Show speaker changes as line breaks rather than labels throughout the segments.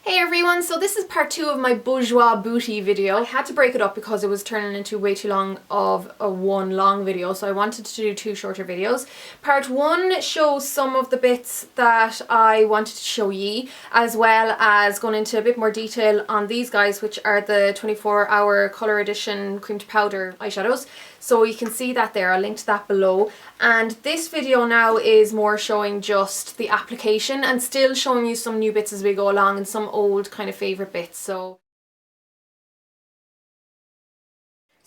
Hey everyone, so this is part 2 of my bourgeois booty video. I had to break it up because it was turning into way too long of a one long video, so I wanted to do 2 shorter videos. Part 1 shows some of the bits that I wanted to show ye, as well as going into a bit more detail on these guys, which are the 24-hour Colour Edition Cream to Powder eyeshadows. So you can see that there, I'll link to that below. And this video now is more showing just the application and still showing you some new bits as we go along and some old kind of favourite bits. So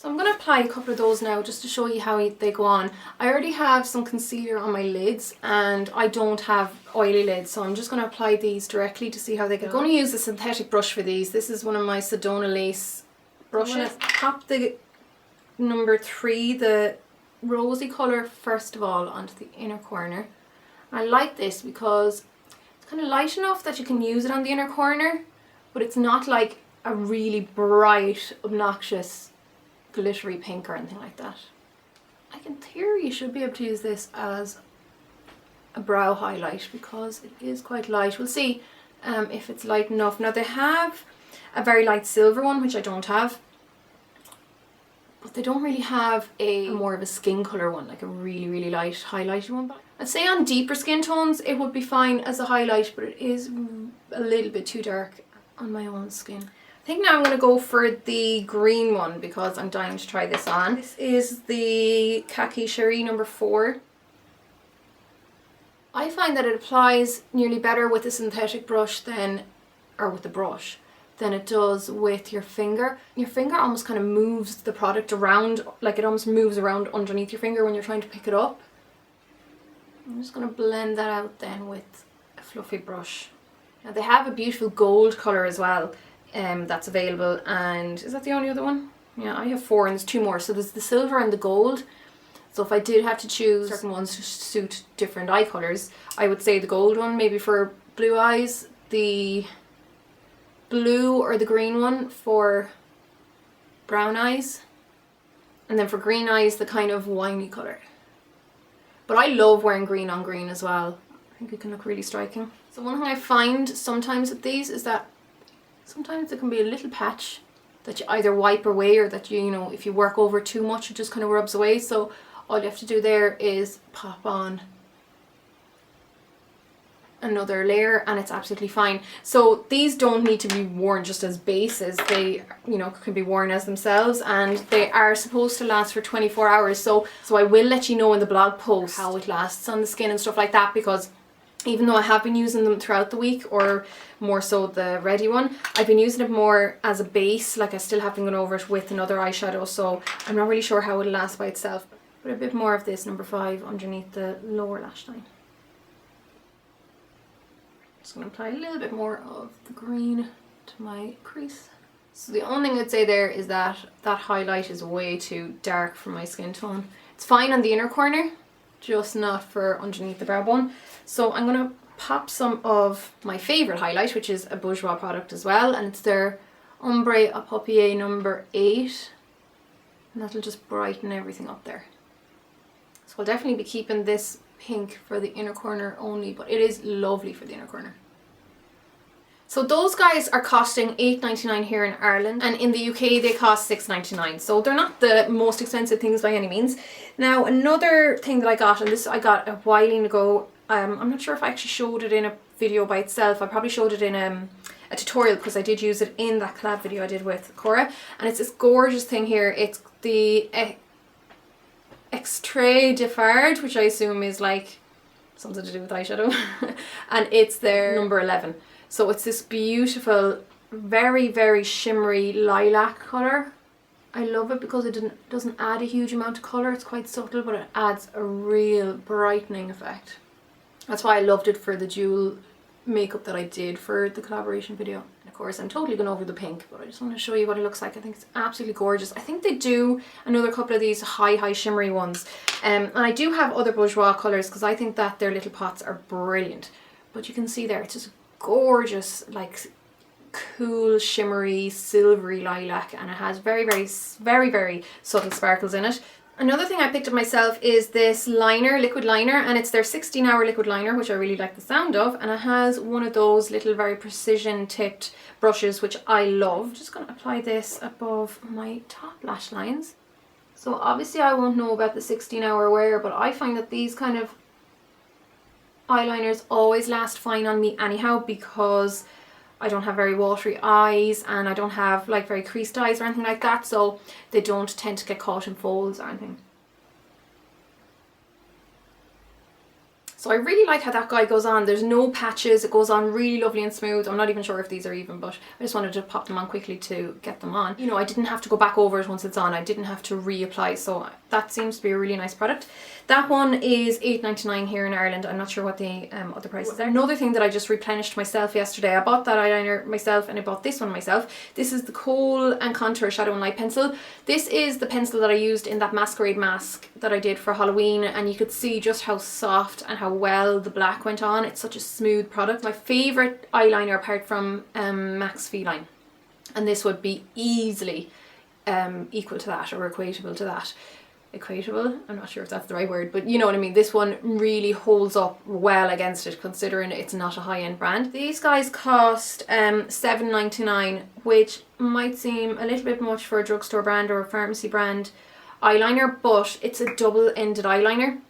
I'm going to apply a couple of those now just to show you how they go on. I already have some concealer on my lids and I don't have oily lids, so I'm just going to apply these directly to see how they go. I'm going to use a synthetic brush for these. This is one of my Sedona Lace brushes. I'm going to pop the number 3, the rosy colour, first of all onto the inner corner. I like this because it's kind of light enough that you can use it on the inner corner, but it's not like a really bright, obnoxious, glittery pink or anything like that. Like in theory you should be able to use this as a brow highlight because it is quite light. We'll see if it's light enough. Now they have a very light silver one, which I don't have, but they don't really have a more of a skin colour one, like a really light highlighted one. But I'd say on deeper skin tones it would be fine as a highlight, but it is a little bit too dark on my own skin. I think now I'm going to go for the green one because I'm dying to try this on. This is the Kaki Cherie number 4. I find that it applies nearly better with a synthetic brush than, or with the brush, than it does with your finger. Your finger almost kind of moves the product around, like it almost moves around underneath your finger when you're trying to pick it up. I'm just going to blend that out then with a fluffy brush. Now they have a beautiful gold colour as well that's available, and is that the only other one? Yeah, I have 4 and there's 2 more. So there's the silver and the gold. So if I did have to choose certain ones to suit different eye colours, I would say the gold one maybe for blue eyes, the blue or the green one for brown eyes, and then for green eyes the kind of winey colour. But I love wearing green on green as well. I think it can look really striking. So one thing I find sometimes with these is that sometimes there can be a little patch that you either wipe away or that you know, if you work over too much it just kind of rubs away. So all you have to do there is pop on another layer and it's absolutely fine. So these don't need to be worn just as bases. They, you know, can be worn as themselves, and they are supposed to last for 24 hours. So I will let you know in the blog post how it lasts on the skin and stuff like that, because even though I have been using them throughout the week, or more so the Ready one, I've been using it more as a base. Like I still have been going over it with another eyeshadow, so I'm not really sure how it'll last by itself. But a bit more of this number 5 underneath the lower lash line. Just going to apply a little bit more of the green to my crease. So the only thing I'd say there is that that highlight is way too dark for my skin tone. It's fine on the inner corner, just not for underneath the brow bone. So I'm going to pop some of my favourite highlight, which is a Bourjois product as well, and it's their Ombre à Paupières number 8, and that'll just brighten everything up there. So I'll definitely be keeping this pink for the inner corner only, but it is lovely for the inner corner. So those guys are costing $8.99 here in Ireland, and in the UK they cost $6.99, so they're not the most expensive things by any means. Now another thing that I got, and this I got a while ago, I'm not sure if I actually showed it in a video by itself. I probably showed it in a tutorial because I did use it in that collab video I did with Cora, and it's this gorgeous thing here. It's the Extrait de Fard, which I assume is like something to do with eyeshadow, and it's their number 11. So it's this beautiful, very shimmery lilac colour. I love it because it doesn't add a huge amount of colour. It's quite subtle, but it adds a real brightening effect. That's why I loved it for the dual makeup that I did for the collaboration video. And of course I'm totally going over the pink, but I just want to show you what it looks like. I think it's absolutely gorgeous. I think they do another couple of these high shimmery ones, and I do have other Bourjois colours because I think that their little pots are brilliant. But you can see there, it's just gorgeous, like cool shimmery silvery lilac, and it has very subtle sparkles in it. Another thing I picked up myself is this liner, liquid liner, and it's their 16-hour liquid liner, which I really like the sound of, and it has one of those little very precision tipped brushes, which I love. I'm just going to apply this above my top lash lines. So obviously I won't know about the 16-hour wear, but I find that these kind of eyeliners always last fine on me anyhow, because I don't have very watery eyes and I don't have like very creased eyes or anything like that, so they don't tend to get caught in folds or anything. So I really like how that guy goes on. There's no patches, it goes on really lovely and smooth. I'm not even sure if these are even, but I just wanted to pop them on quickly to get them on. You know, I didn't have to go back over it once it's on. I didn't have to reapply, so that seems to be a really nice product. That one is $8.99 here in Ireland. I'm not sure what the other prices are. Another thing that I just replenished myself yesterday, I bought that eyeliner myself and I bought this one myself. This is the Kohl and Contour Shadow and Light Pencil. This is the pencil that I used in that masquerade mask that I did for Halloween, and you could see just how soft and how well the black went on. It's such a smooth product. My favourite eyeliner apart from Max Feline, and this would be easily equal to that or equatable to that. Equatable? I'm not sure if that's the right word, but you know what I mean. This one really holds up well against it, considering it's not a high-end brand. These guys cost $7.99, which might seem a little bit much for a drugstore brand or a pharmacy brand eyeliner, but it's a double-ended eyeliner.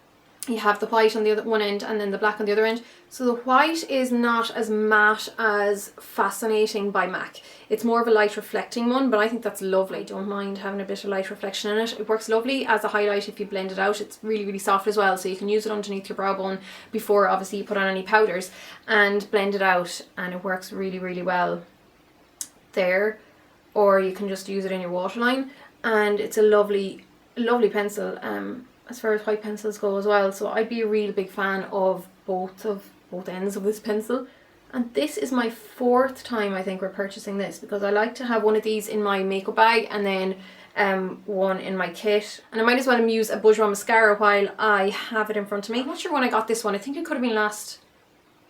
You have the white on the other one end and then the black on the other end. So the white is not as matte as Fascinating by MAC. It's more of a light reflecting one, but I think that's lovely. I don't mind having a bit of light reflection in it. It works lovely as a highlight if you blend it out. It's really, really soft as well, so you can use it underneath your brow bone before obviously you put on any powders and blend it out, and it works really, really well there. Or you can just use it in your waterline, and it's a lovely, lovely pencil. As far as white pencils go as well, so I'd be a real big fan of both ends of this pencil. And this is my 4th time I think we're purchasing this, because I like to have one of these in my makeup bag and then one in my kit. And I might as well use a Bourjois mascara while I have it in front of me. I'm not sure when I got this one. I think it could have been last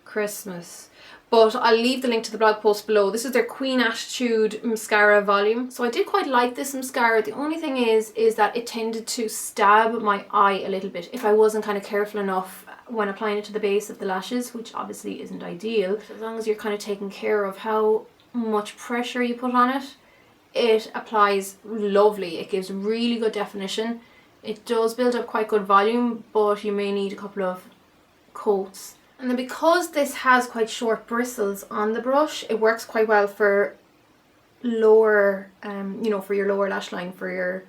Christmas, but I'll leave the link to the blog post below. This is their Queen Attitude Mascara Volume. So I did quite like this mascara. The only thing is that it tended to stab my eye a little bit if I wasn't kind of careful enough when applying it to the base of the lashes, which obviously isn't ideal. So as long as you're kind of taking care of how much pressure you put on it, it applies lovely. It gives really good definition. It does build up quite good volume, but you may need a couple of coats. And then because this has quite short bristles on the brush, it works quite well for lower, you know, for your lower lash line, for your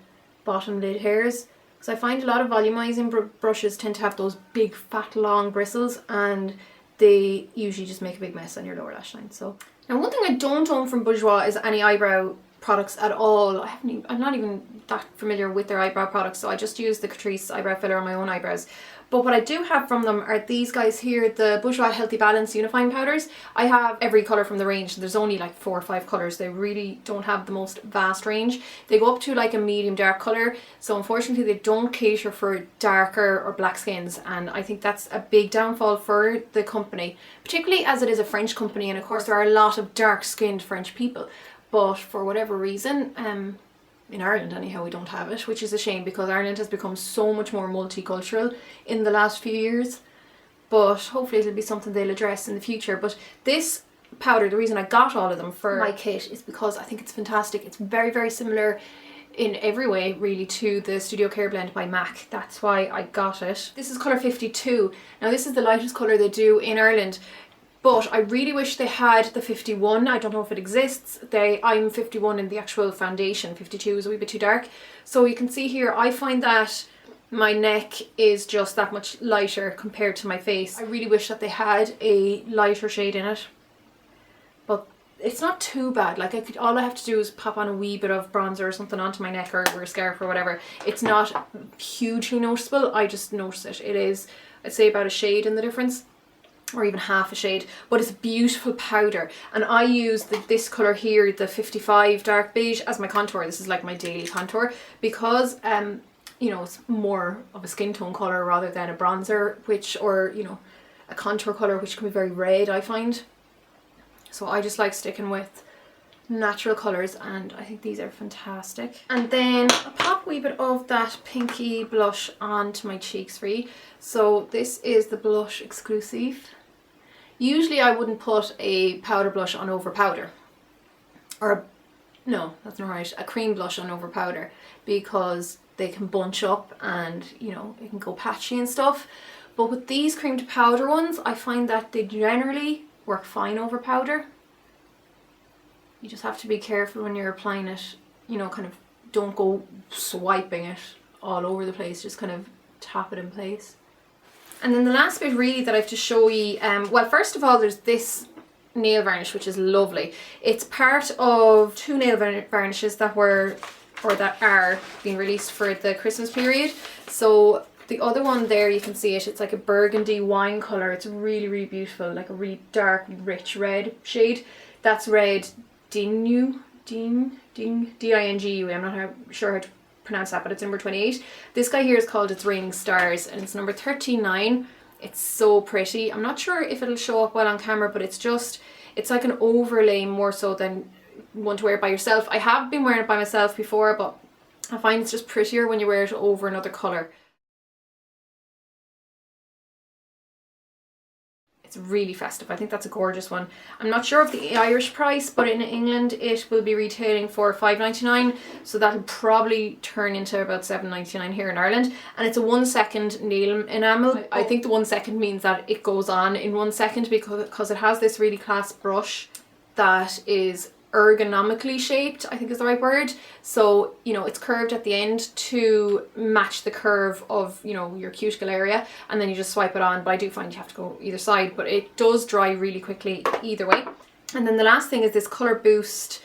bottom lid hairs. Because I find a lot of volumizing brushes tend to have those big, fat, long bristles, and they usually just make a big mess on your lower lash line. So now, one thing I don't own from Bourjois is any eyebrow products at all. I'm not even that familiar with their eyebrow products, so I just use the Catrice eyebrow filler on my own eyebrows. But what I do have from them are these guys here, the Bourjois Healthy Balance Unifying Powders. I have every colour from the range. There's only like 4 or 5 colours. They really don't have the most vast range. They go up to like a medium dark colour, so unfortunately they don't cater for darker or black skins, and I think that's a big downfall for the company, particularly as it is a French company, and of course there are a lot of dark skinned French people. But for whatever reason, in Ireland anyhow, we don't have it, which is a shame, because Ireland has become so much more multicultural in the last few years. But hopefully it'll be something they'll address in the future. But this powder, the reason I got all of them for my kit is because I think it's fantastic. It's very, very similar in every way really to the Studio Care Blend by MAC. That's why I got it. This is colour 52. Now this is the lightest colour they do in Ireland, but I really wish they had the 51. I don't know if it exists. I'm 51 in the actual foundation. 52 is a wee bit too dark. So you can see here, I find that my neck is just that much lighter compared to my face. I really wish that they had a lighter shade in it, but it's not too bad. Like all I have to do is pop on a wee bit of bronzer or something onto my neck, or wear a scarf or whatever. It's not hugely noticeable. I just notice it. It is, I'd say, about a shade in the difference, or even half a shade, but it's a beautiful powder. And I use this colour here, the 55 dark beige, as my contour. This is like my daily contour, because you know, it's more of a skin tone colour rather than a bronzer, or you know, a contour colour, which can be very red, I find. So I just like sticking with natural colours, and I think these are fantastic. And then I'll pop a wee bit of that pinky blush onto my cheeks for you. So this is the Blush Exclusive. Usually I wouldn't put a powder blush on over powder, or no, that's not right, a cream blush on over powder, because they can bunch up and, you know, it can go patchy and stuff. But with these cream to powder ones, I find that they generally work fine over powder. You just have to be careful when you're applying it, you know, kind of don't go swiping it all over the place, just kind of tap it in place. And then the last bit really that I have to show you, well, first of all, there's this nail varnish, which is lovely. It's part of 2 nail varnishes that were, or that are being released for the Christmas period. So the other one there, you can see it, it's like a burgundy wine colour. It's really, really beautiful, like a really dark, rich red shade. That's Red Dingu, D-I-N-G-U. I'm not sure how to pronounce that, but it's number 28. This guy here is called It's Raining Stars, and it's number 39. It's so pretty. I'm not sure if it'll show up well on camera, but it's just, it's like an overlay more so than one to wear it by yourself. I have been wearing it by myself before, but I find it's just prettier when you wear it over another colour. It's really festive. I think that's a gorgeous one. I'm not sure of the Irish price, but in England it will be retailing for £5.99, so that'll probably turn into about £7.99 here in Ireland. And it's a 1 second nail enamel. I think the 1 second means that it goes on in 1 second, because it has this really class brush that is ergonomically shaped, I think is the right word. So, you know, it's curved at the end to match the curve of, you know, your cuticle area, and then you just swipe it on. But I do find you have to go either side, but it does dry really quickly either way. And then the last thing is this Colour Boost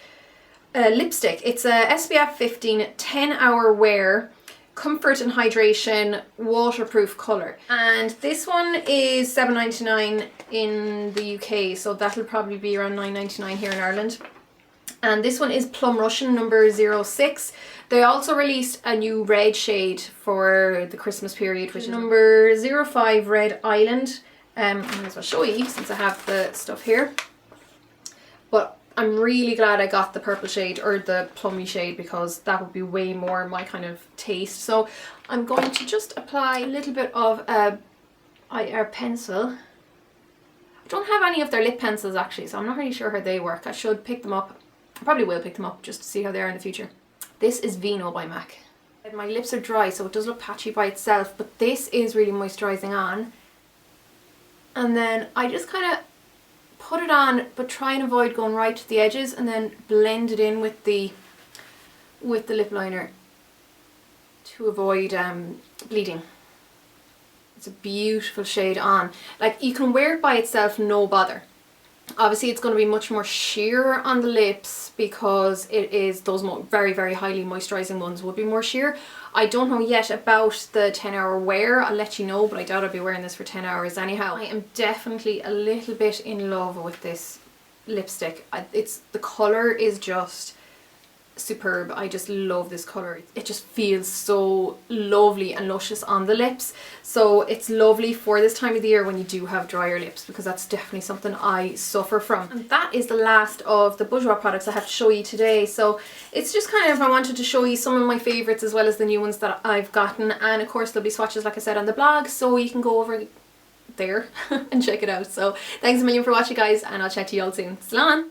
lipstick. It's a SPF 15 10-hour wear, comfort and hydration, waterproof colour. And this one is £7.99 in the UK, so that'll probably be around £9.99 here in Ireland. And this one is Plum Russian number 06. They also released a new red shade for the Christmas period, which is number 05 Red Island. I might as well show you since I have the stuff here. But I'm really glad I got the purple shade, or the plummy shade, because that would be way more my kind of taste. So I'm going to just apply a little bit of our pencil. I don't have any of their lip pencils actually, so I'm not really sure how they work. I should pick them up. I probably will pick them up just to see how they are in the future. This is Vino by MAC. My lips are dry, so it does look patchy by itself, but this is really moisturising on. And then I just kind of put it on, but try and avoid going right to the edges, and then blend it in with the lip liner to avoid bleeding. It's a beautiful shade on. Like, you can wear it by itself, no bother. Obviously it's going to be much more sheer on the lips, because it is those very, very highly moisturising ones would be more sheer. I don't know yet about the 10-hour wear. I'll let you know, but I doubt I'll be wearing this for 10 hours anyhow. I am definitely a little bit in love with this lipstick. The colour is just superb. I just love this colour. It just feels so lovely and luscious on the lips. So it's lovely for this time of the year when you do have drier lips, because that's definitely something I suffer from. And that is the last of the Bourjois products I have to show you today. So it's just kind of, I wanted to show you some of my favourites as well as the new ones that I've gotten. And of course there'll be swatches, like I said, on the blog, so you can go over there and check it out. So thanks a million for watching, guys, and I'll chat to you all soon. Slán!